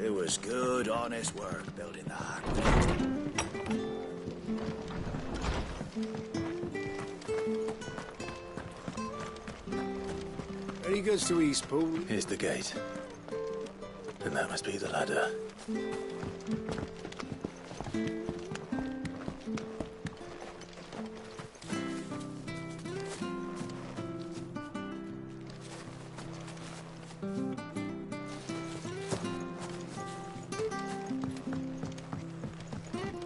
It was good, honest work building the aqueduct. Any goods to East Pool? Here's the gate. And that must be the ladder.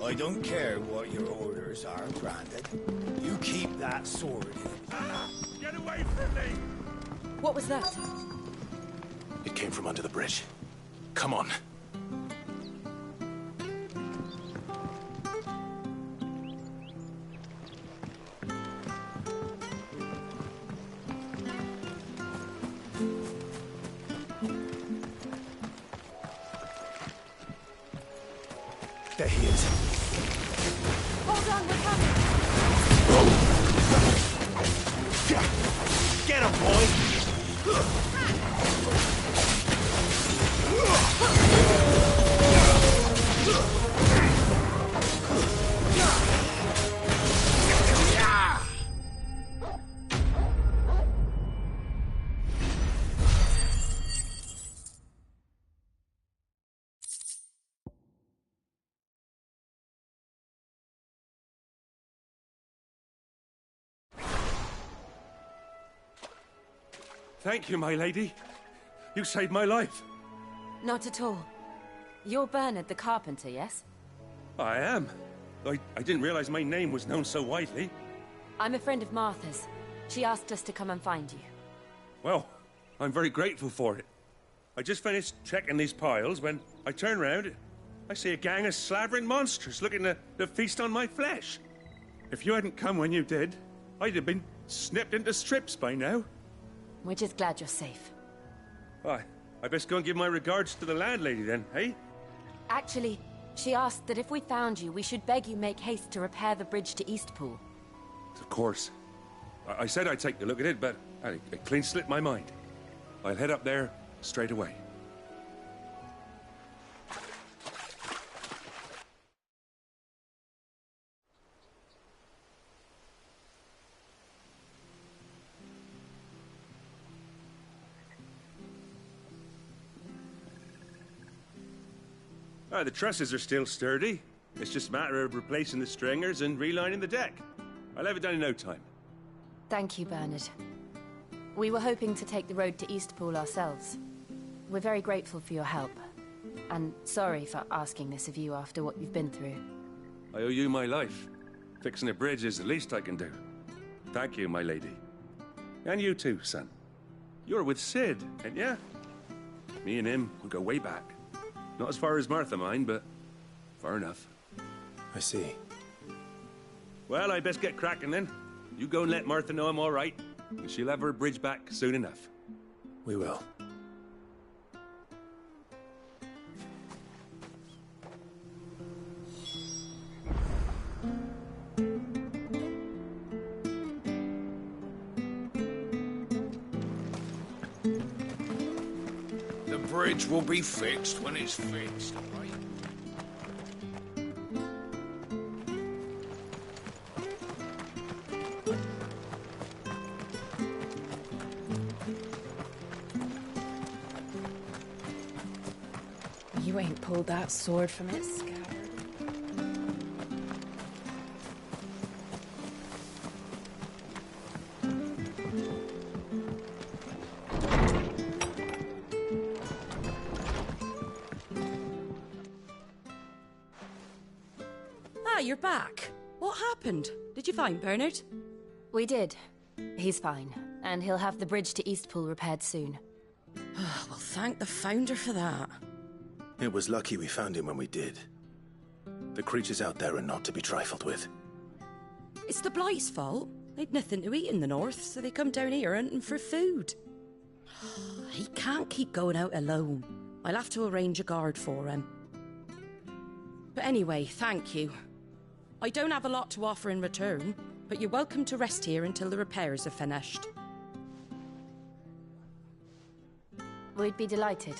I don't care what your orders are, Brandon. You keep that sword in. Get away from me! What was that? It came from under the bridge. Come on. There he is. Hold on, we're coming! Get him, boy! Thank you, my lady. You saved my life. Not at all. You're Bernard the carpenter, yes? I am. I didn't realize my name was known so widely. I'm a friend of Martha's. She asked us to come and find you. Well, I'm very grateful for it. I just finished checking these piles when I turn round. I see a gang of slavering monsters looking to feast on my flesh. If you hadn't come when you did, I'd have been snipped into strips by now. We're just glad you're safe. Why, I best go and give my regards to the landlady then, eh? Actually, she asked that if we found you, we should beg you make haste to repair the bridge to Eastpool. Of course. I said I'd take a look at it, but it clean slipped my mind. I'll head up there straight away. The trusses are still sturdy. It's just a matter of replacing the stringers and relining the deck. I'll have it done in no time. Thank you, Bernard. We were hoping to take the road to Eastpool ourselves. We're very grateful for your help. And sorry for asking this of you after what you've been through. I owe you my life. Fixing a bridge is the least I can do. Thank you, my lady. And you too, son. You're with Sid, ain't ya? Me and him will go way back. Not as far as Martha, mind, but far enough. I see. Well, I best get cracking then. You go and let Martha know I'm all right, and she'll have her bridge back soon enough. We will. The bridge will be fixed when it's fixed, right? You ain't pulled that sword from its scabbard. Ah, you're back. What happened? Did you find Bernard? We did. He's fine, and he'll have the bridge to Eastpool repaired soon. Well, thank the Founder for that. It was lucky we found him when we did. The creatures out there are not to be trifled with. It's the Blight's fault. They'd nothing to eat in the north, so they come down here hunting for food. He can't keep going out alone. I'll have to arrange a guard for him. But anyway, thank you. I don't have a lot to offer in return, but you're welcome to rest here until the repairs are finished. We'd be delighted.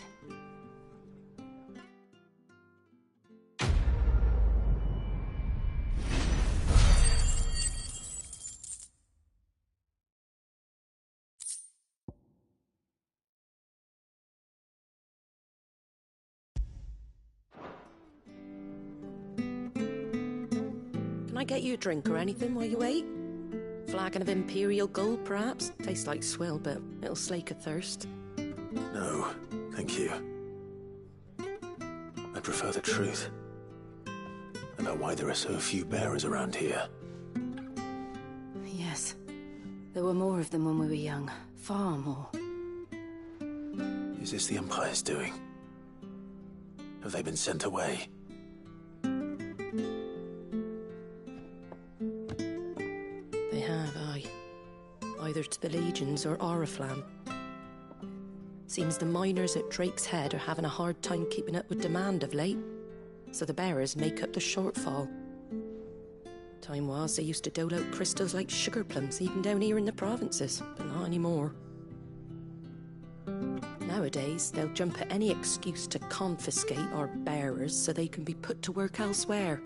I get you a drink or anything while you wait? Flagon of Imperial Gold, perhaps? Tastes like swill, but it'll slake a thirst. No, thank you. I prefer the truth. About why there are so few bearers around here. Yes. There were more of them when we were young. Far more. Is this the Empire's doing? Have they been sent away? They have, aye. Either to the Legions or Oriflamme. Seems the miners at Drake's Head are having a hard time keeping up with demand of late, so the bearers make up the shortfall. Time was they used to dole out crystals like sugar plums even down here in the provinces, but not anymore. Nowadays, they'll jump at any excuse to confiscate our bearers so they can be put to work elsewhere.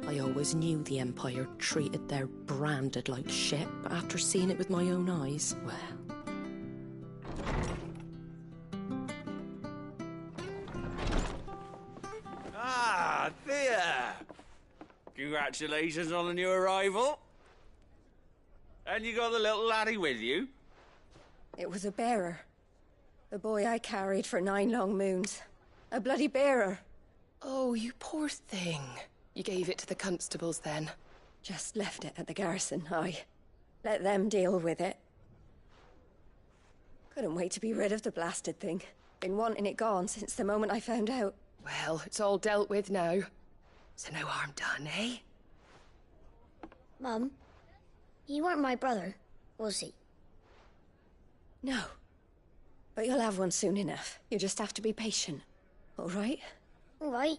I always knew the Empire treated their branded like shit, but after seeing it with my own eyes, well... Ah, Thea! Congratulations on the new arrival. And you got the little laddie with you? It was a bearer. The boy I carried for 9 long moons. A bloody bearer. Oh, you poor thing. You gave it to the constables then? Just left it at the garrison, aye. Let them deal with it. Couldn't wait to be rid of the blasted thing. Been wanting it gone since the moment I found out. Well, it's all dealt with now. So no harm done, eh? Mum, he weren't my brother, was he? No. But you'll have one soon enough. You just have to be patient. All right? All right.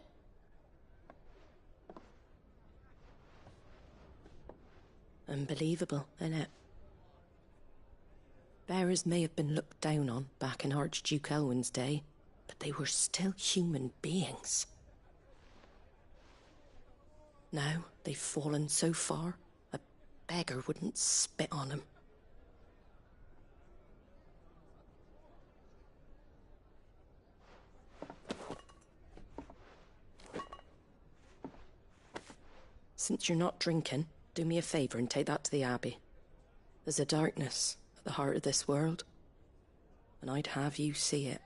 Unbelievable, innit? Bearers may have been looked down on back in Archduke Elwin's day, but they were still human beings. Now they've fallen so far, a beggar wouldn't spit on them. Since you're not drinking, do me a favour and take that to the Abbey. There's a darkness at the heart of this world, and I'd have you see it.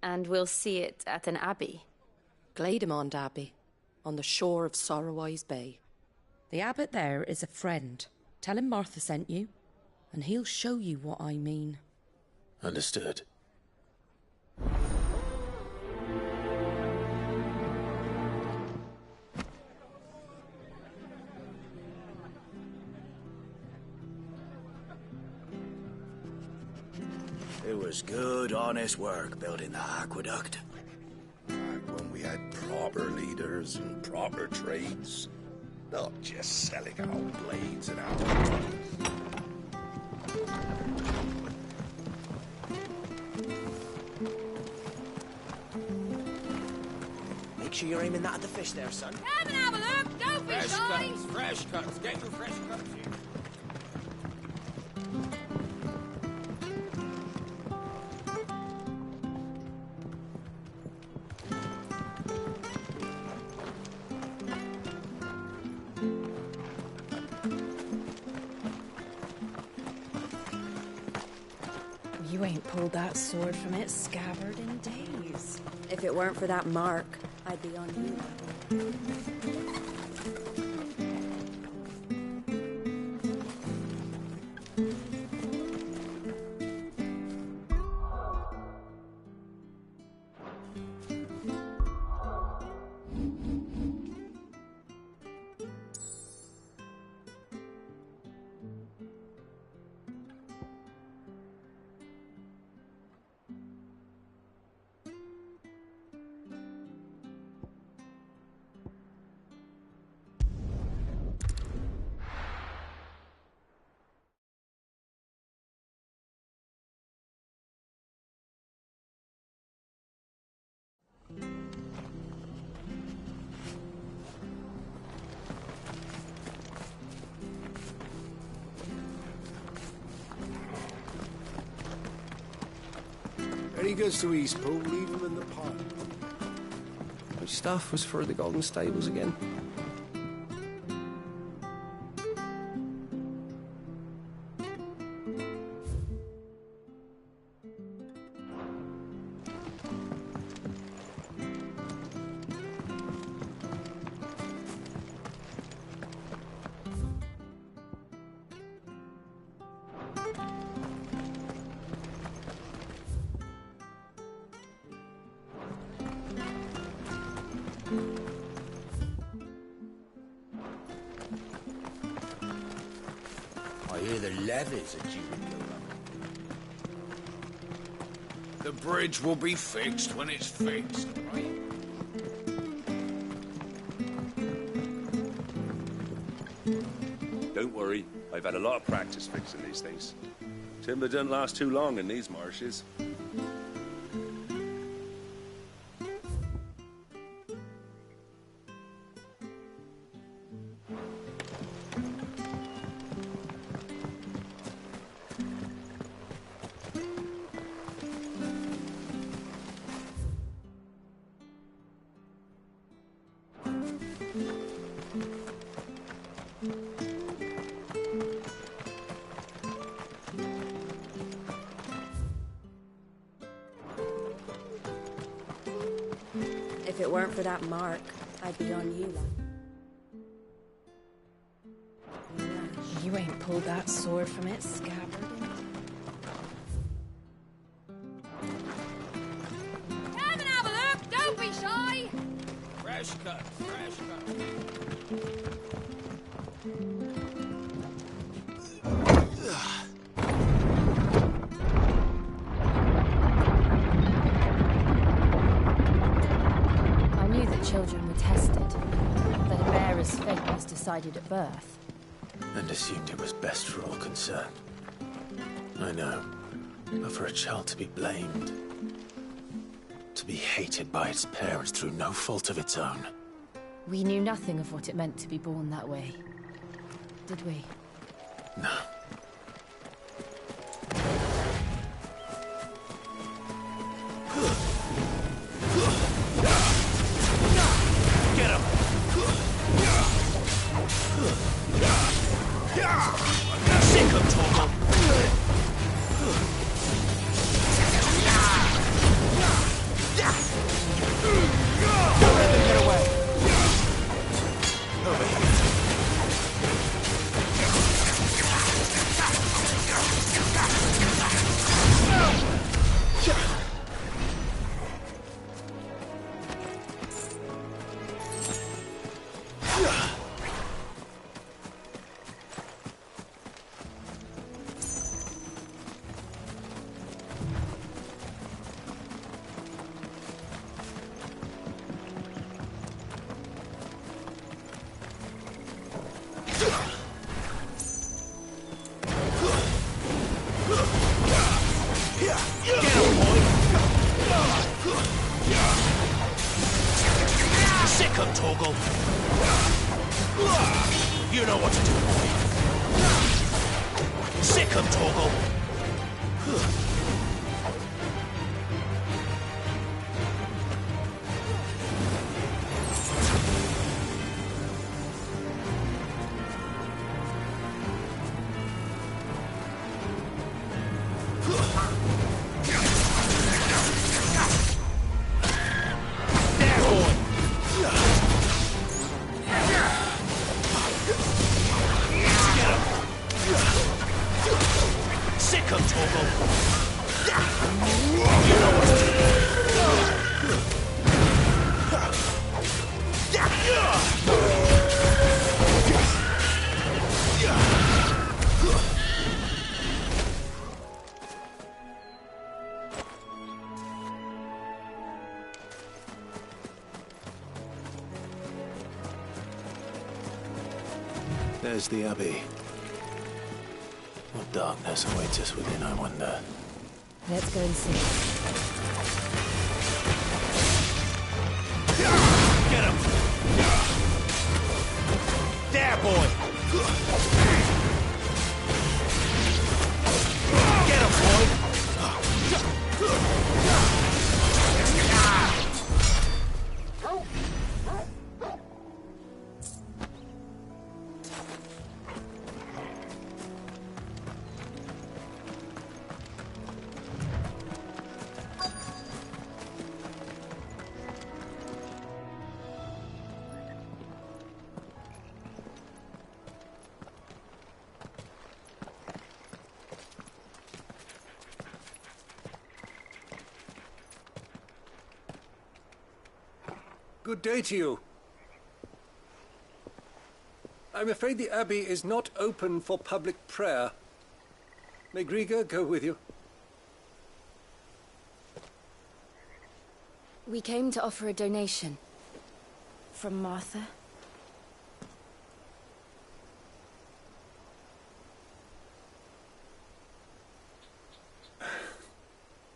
And we'll see it at an abbey. Glademond Abbey, on the shore of Sorrowise Bay. The abbot there is a friend. Tell him Martha sent you, and he'll show you what I mean. Understood. It was good, honest work building the aqueduct. Back when we had proper leaders and proper trades. Not just selling out blades and out. Make sure you're aiming that at the fish there, son. Come and have a look! Go fish, Fresh guys! cuts, fresh cuts. Get your fresh cuts here. You ain't pulled that sword from its scabbard in days. If it weren't for that mark, I'd be on you level. Everybody goes to Eastpool, leave them in the pile. Which stuff was for the Golden Stables again? I hear the levies are due to go up. The bridge will be fixed when it's fixed, right? Don't worry, I've had a lot of practice fixing these things. Timber doesn't last too long in these marshes. If it weren't for that mark, I'd be on you, lad. You ain't pulled that sword from its scabbard. Come and have a look! Don't be shy! Fresh cut, fresh cut. I knew that children were tested, that a bearer's fate was decided at birth. And assumed it was best for all concerned. I know. But for a child to be blamed, to be hated by its parents through no fault of its own. We knew nothing of what it meant to be born that way, did we? No. Get him! Sick of Torgal! Don't let them get away! Over here. Sick of Torgal. You know what to do, boy. Sick of Torgal. Sick of Torgal. You know what to do. There's the Abbey. What darkness awaits us within, I wonder. Let's go and see. Get him! There, boy! Get him, boy! Good day to you. I'm afraid the Abbey is not open for public prayer. May Grieger go with you? We came to offer a donation. From Martha.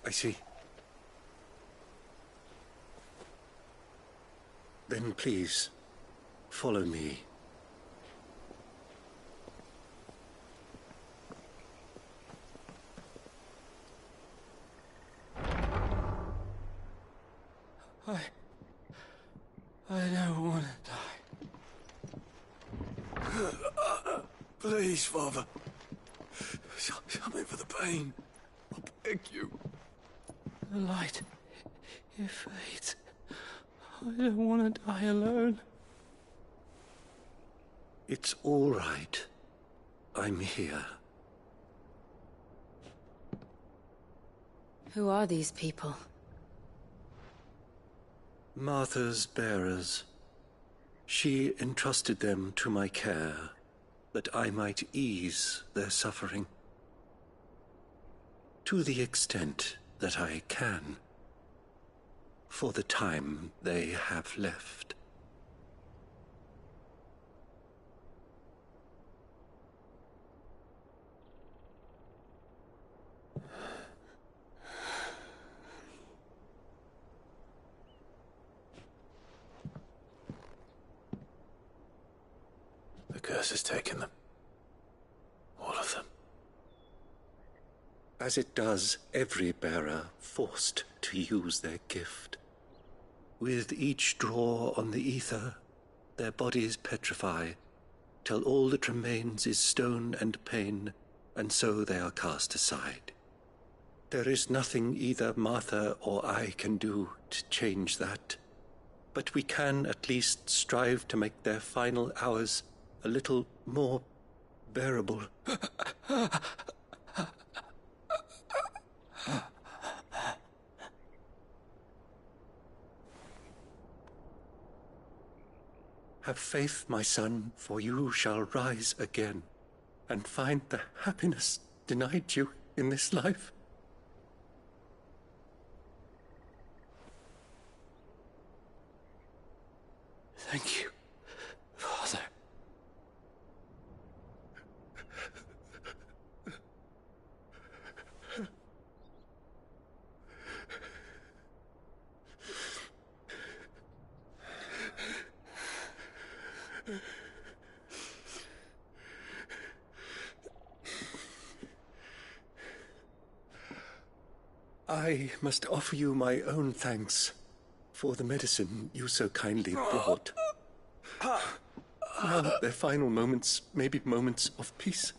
I see. Then please, follow me. I don't want to die. Please, Father. Shut me for the pain. I beg you. The light, it fades. I don't want to die alone. It's all right. I'm here. Who are these people? Martha's bearers. She entrusted them to my care, that I might ease their suffering. To the extent that I can, for the time they have left. The curse has taken them. All of them. As it does every bearer forced to use their gift. With each draw on the ether, their bodies petrify, till all that remains is stone and pain, and so they are cast aside. There is nothing either Martha or I can do to change that, but we can at least strive to make their final hours a little more bearable. Have faith, my son, for you shall rise again and find the happiness denied you in this life. Thank you, Father. I must offer you my own thanks for the medicine you so kindly brought. Now their final moments may be moments of peace.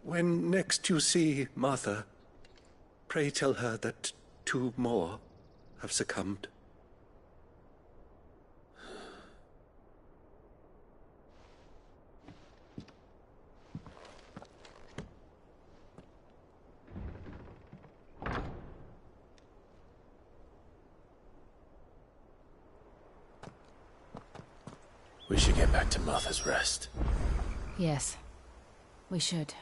When next you see Martha, pray tell her that 2 more have succumbed. We should get back to Martha's Rest. Yes, we should.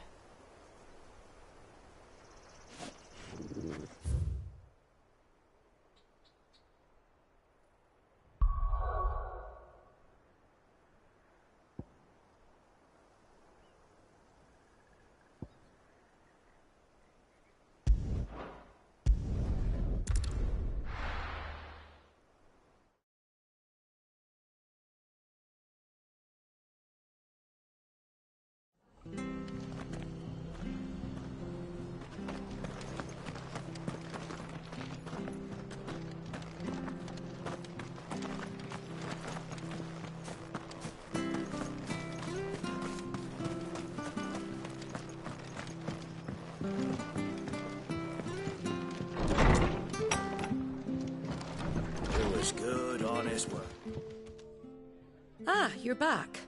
It was good, honest work. Ah, you're back.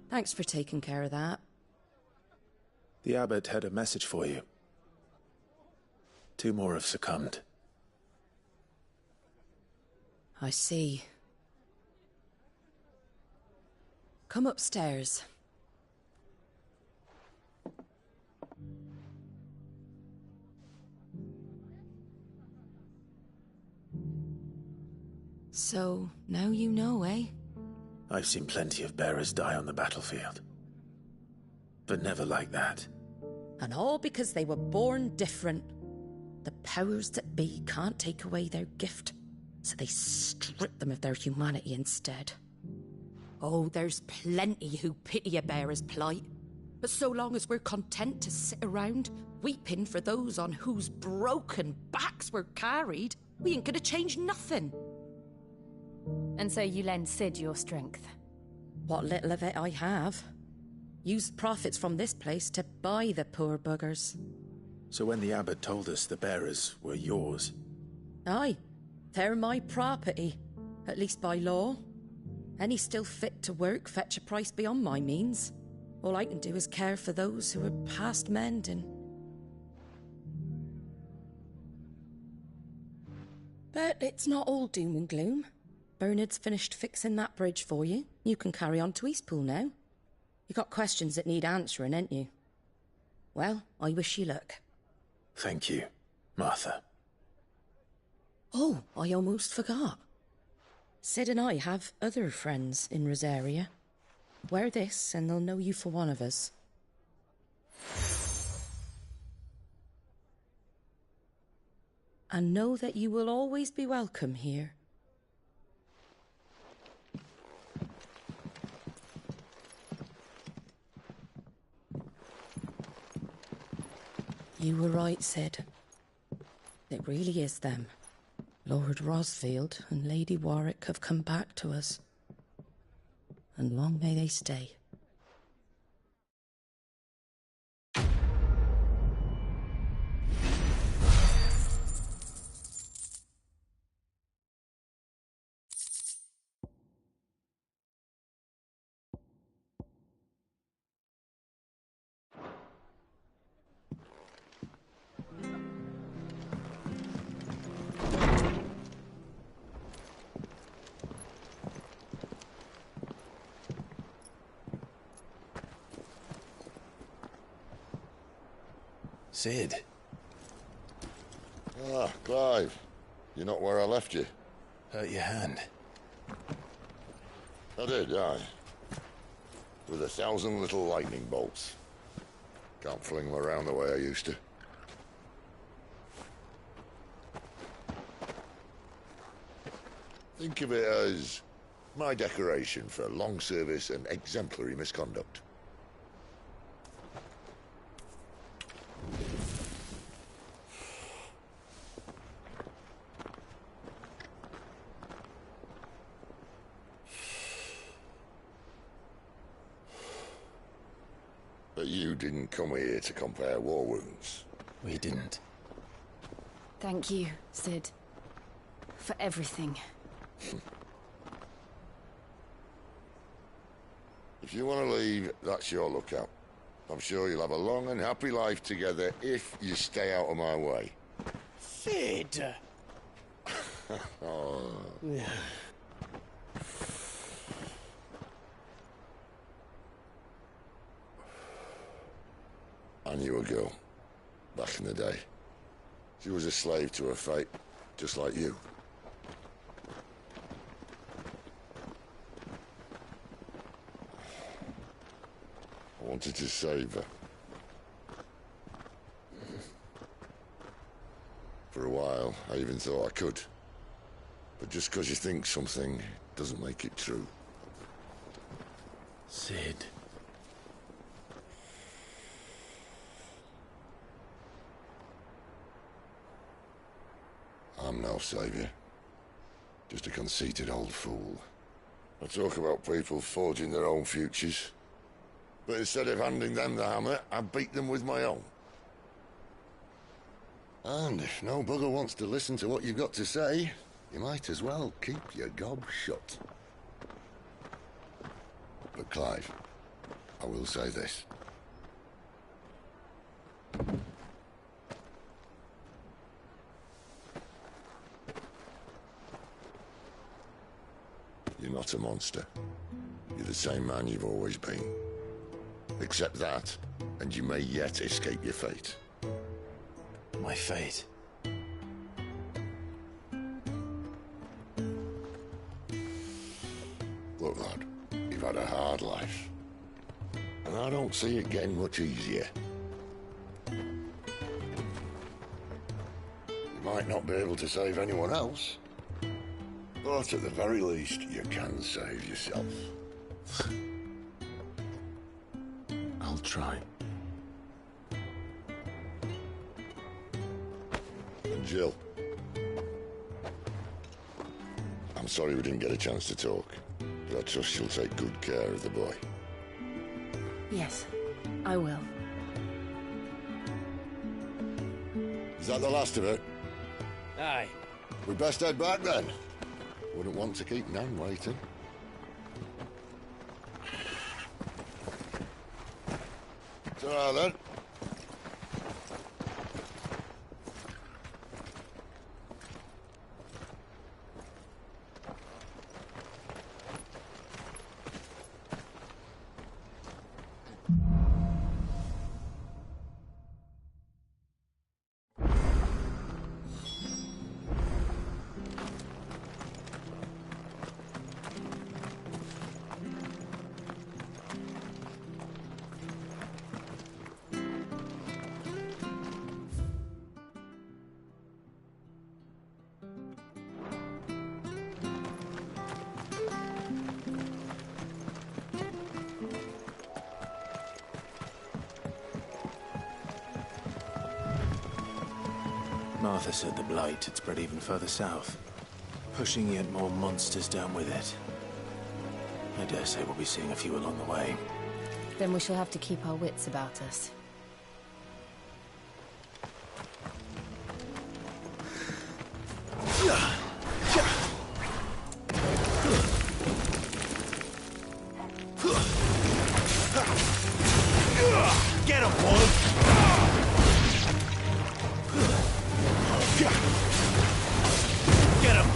Thanks for taking care of that. The abbot had a message for you. 2 more have succumbed. I see. Come upstairs. So, now you know, eh? I've seen plenty of bearers die on the battlefield. But never like that. And all because they were born different. The powers that be can't take away their gift, so they strip them of their humanity instead. Oh, there's plenty who pity a bearer's plight. But so long as we're content to sit around, weeping for those on whose broken backs we're carried, we ain't gonna change nothing. And so you lend Sid your strength? What little of it I have. Use profits from this place to buy the poor buggers. So when the abbot told us the bearers were yours... Aye, they're my property, at least by law. Any still fit to work fetch a price beyond my means. All I can do is care for those who are past mending. But it's not all doom and gloom. Bernard's finished fixing that bridge for you. You can carry on to Eastpool now. You got questions that need answering, ain't you? Well, I wish you luck. Thank you, Martha. Oh, I almost forgot. Sid and I have other friends in Rosaria. Wear this and they'll know you for one of us. And know that you will always be welcome here. You were right, Sid. It really is them. Lord Rosfield and Lady Warwick have come back to us. And long may they stay. Sid. Ah, Clive. You're not where I left you. Hurt your hand. I did, aye. With 1,000 little lightning bolts. Can't fling them around the way I used to. Think of it as my decoration for long service and exemplary misconduct. But you didn't come here to compare war wounds. We didn't. Thank you, Sid. For everything. If you want to leave, that's your lookout. I'm sure you'll have a long and happy life together if you stay out of my way. Sid! Oh. I knew a girl, back in the day. She was a slave to her fate, just like you. I wanted to save her. For a while, I even thought I could. But just because you think something doesn't make it true. Sid. I'm no savior. Just a conceited old fool. I talk about people forging their own futures. But instead of handing them the hammer, I beat them with my own. And if no bugger wants to listen to what you've got to say, you might as well keep your gob shut. But Clive, I will say this. You're not a monster. You're the same man you've always been. Accept that, and you may yet escape your fate. My fate? Look, lad, you've had a hard life. And I don't see it getting much easier. You might not be able to save anyone else, but at the very least, you can save yourself. I'll try. And Jill, I'm sorry we didn't get a chance to talk, but I trust she'll take good care of the boy. Yes, I will. Is that the last of it? Aye. We best head back then. Wouldn't want to keep Nan waiting. Ta-ra then. Martha said the Blight had spread even further south, pushing yet more monsters down with it. I dare say we'll be seeing a few along the way. Then we shall have to keep our wits about us. Get him, boy! Get him!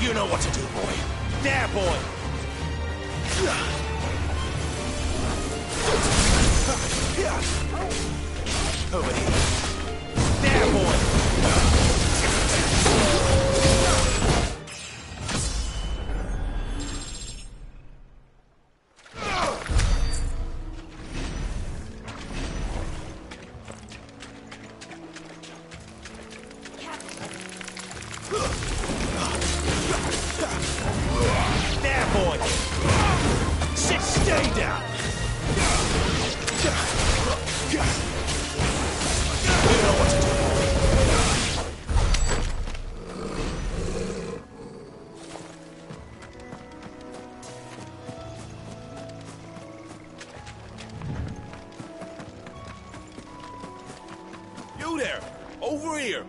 You know what to do, boy. There, boy! Over here. You there! Over here!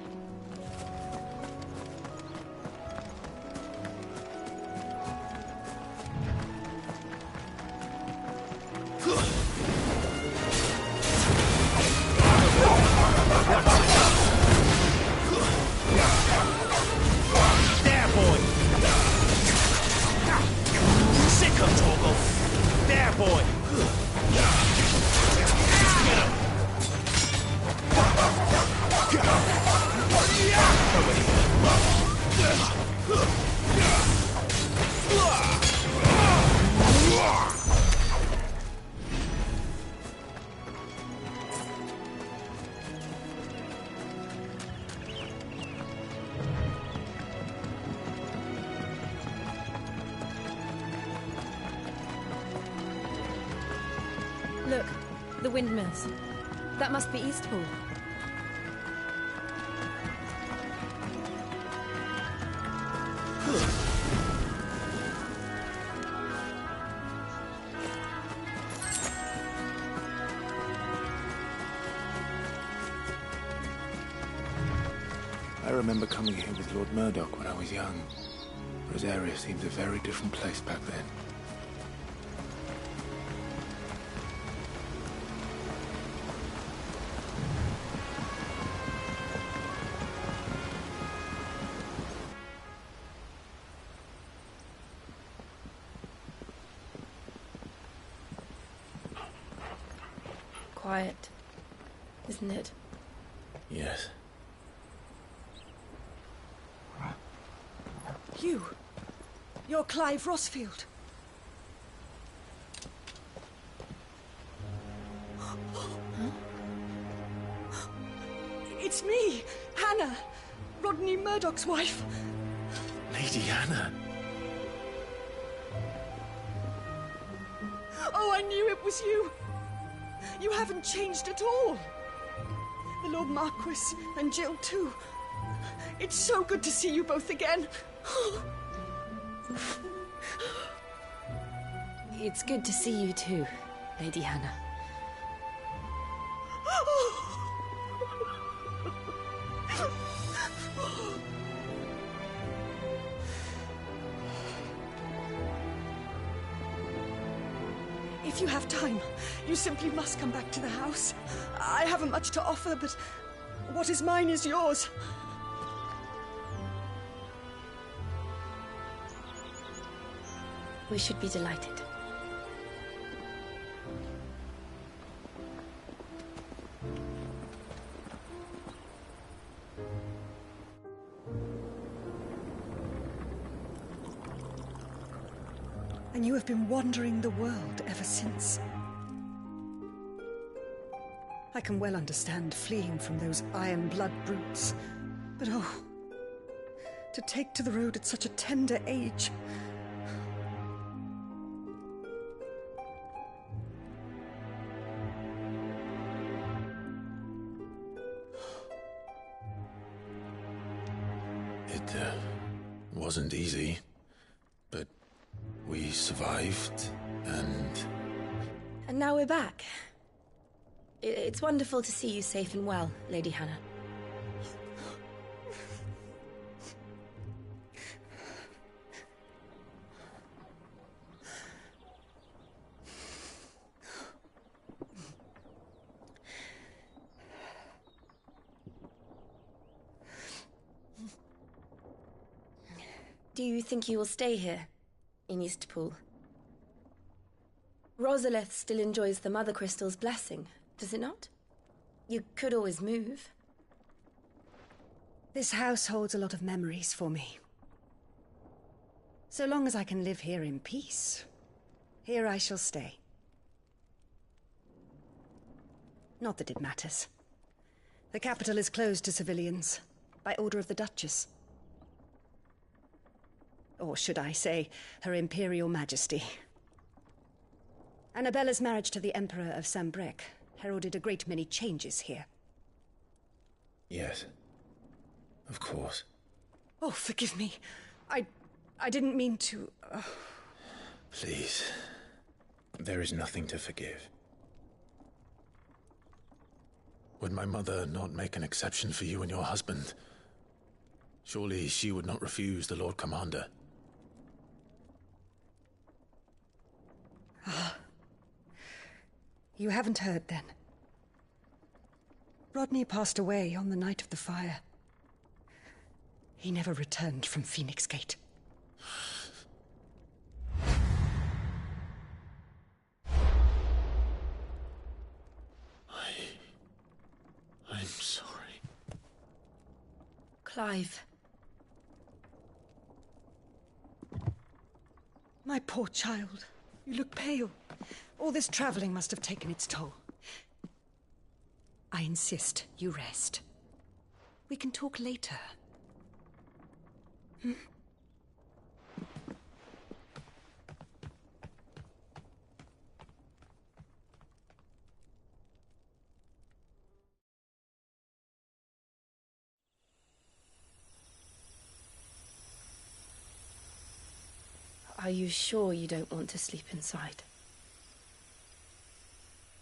There, boy! Sick of Torgal! There, boy! Look, the windmills. That must be Eastpool. I remember coming here with Lord Murdoch when I was young. Rosaria seemed a very different place back then. Quiet, isn't it? Yes. You're Clive Rossfield. It's me, Hannah, Rodney Murdoch's wife. Lady Hannah. Oh, I knew it was you. You haven't changed at all. The Lord Marquis and Jill too. It's so good to see you both again. It's good to see you too, Lady Hannah. If you have time, you simply must come back to the house. I haven't much to offer, but what is mine is yours. We should be delighted. And you have been wandering the world ever since. I can well understand fleeing from those iron blood brutes, but oh, to take to the road at such a tender age. It wasn't easy, but we survived, and now we're back. It's wonderful to see you safe and well, Lady Hannah. Do you think you will stay here, in Eastpool? Rosalith still enjoys the Mother Crystal's blessing, does it not? You could always move. This house holds a lot of memories for me. So long as I can live here in peace, here I shall stay. Not that it matters. The capital is closed to civilians, by order of the Duchess. Or should I say, Her Imperial Majesty. Annabella's marriage to the Emperor of Sambrec heralded a great many changes here. yes, of course. Oh, forgive me. I didn't mean to... Please, there is nothing to forgive. Would my mother not make an exception for you and your husband? Surely she would not refuse the Lord Commander. Ah. You haven't heard, then. Rodney passed away on the night of the fire. He never returned from Phoenix Gate. I'm sorry. Clive. My poor child. You look pale. All this traveling must have taken its toll. I insist you rest. We can talk later. Hmm? Are you sure you don't want to sleep inside?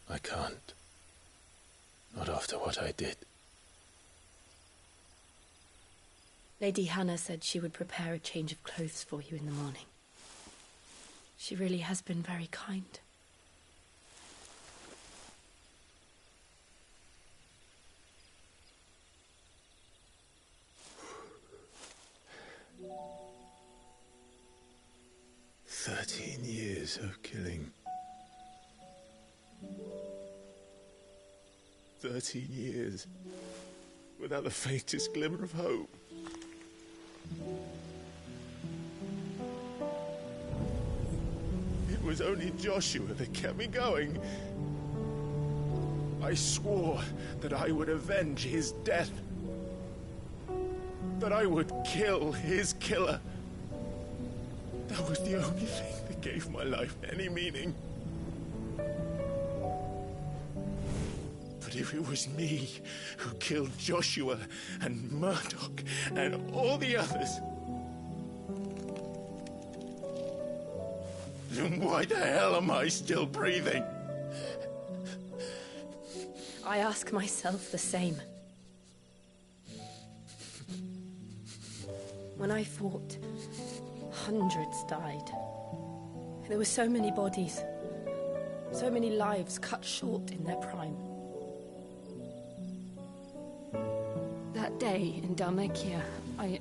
I can't. Not after what I did. Lady Hannah said she would prepare a change of clothes for you in the morning. She really has been very kind. Years of killing. 13 years without the faintest glimmer of hope. It was only Joshua that kept me going. I swore that I would avenge his death. That I would kill his killer. That was the only thing that gave my life any meaning. But if it was me who killed Joshua and Murdoch and all the others, then why the hell am I still breathing? I ask myself the same. When I fought, hundreds died. There were so many bodies, so many lives cut short in their prime. That day in Dalmekia, I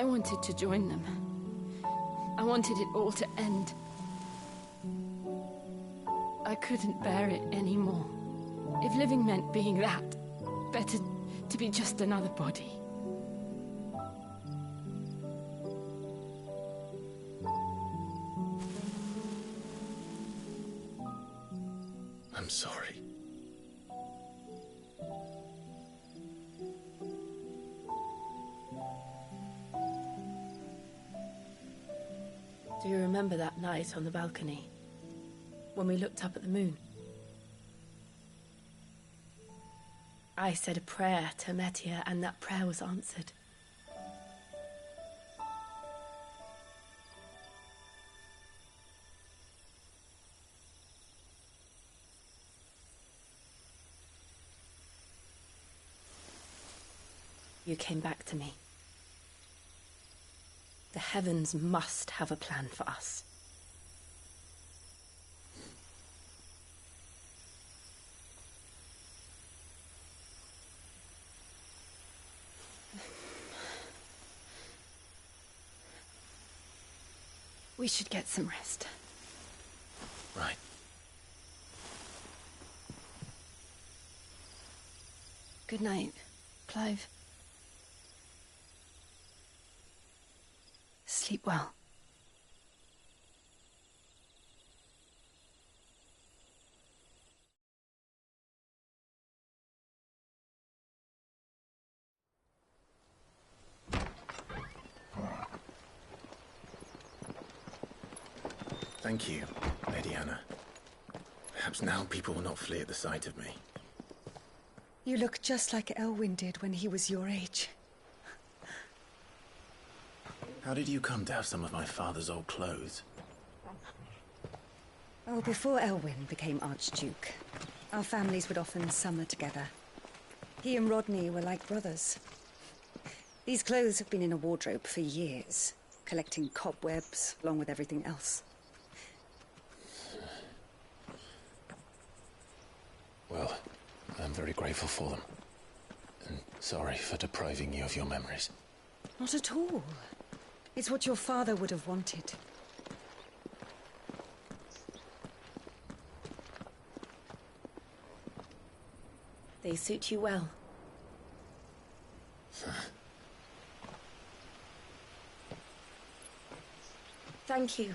wanted to join them. I wanted it all to end. I couldn't bear it anymore. If living meant being that, better to be just another body. I'm sorry. Do you remember that night on the balcony? When we looked up at the moon? I said a prayer to Metia, and that prayer was answered. You came back to me. The heavens must have a plan for us. We should get some rest. Right. Good night, Clive. Sleep well. Thank you, Lady Hannah. Perhaps now people will not flee at the sight of me. You look just like Elwyn did when he was your age. How did you come to have some of my father's old clothes? Oh, before Elwyn became Archduke, Our families would often summer together. He and Rodney were like brothers. These clothes have been in a wardrobe for years, collecting cobwebs along with everything else. Well, I'm very grateful for them. And sorry for depriving you of your memories. Not at all. It's what your father would have wanted. They suit you well. Thank you,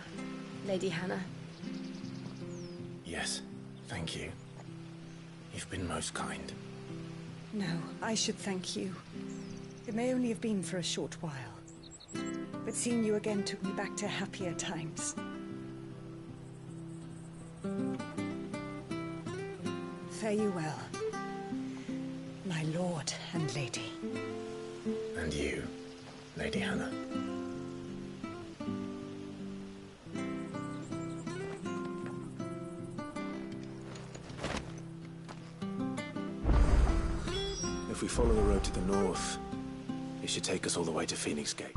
Lady Hannah. Yes, thank you. You've been most kind. No, I should thank you. It may only have been for a short while, but seeing you again took me back to happier times. Fare you well, my lord and lady. And you, Lady Hannah. If we follow the road to the north, it should take us all the way to Phoenix Gate.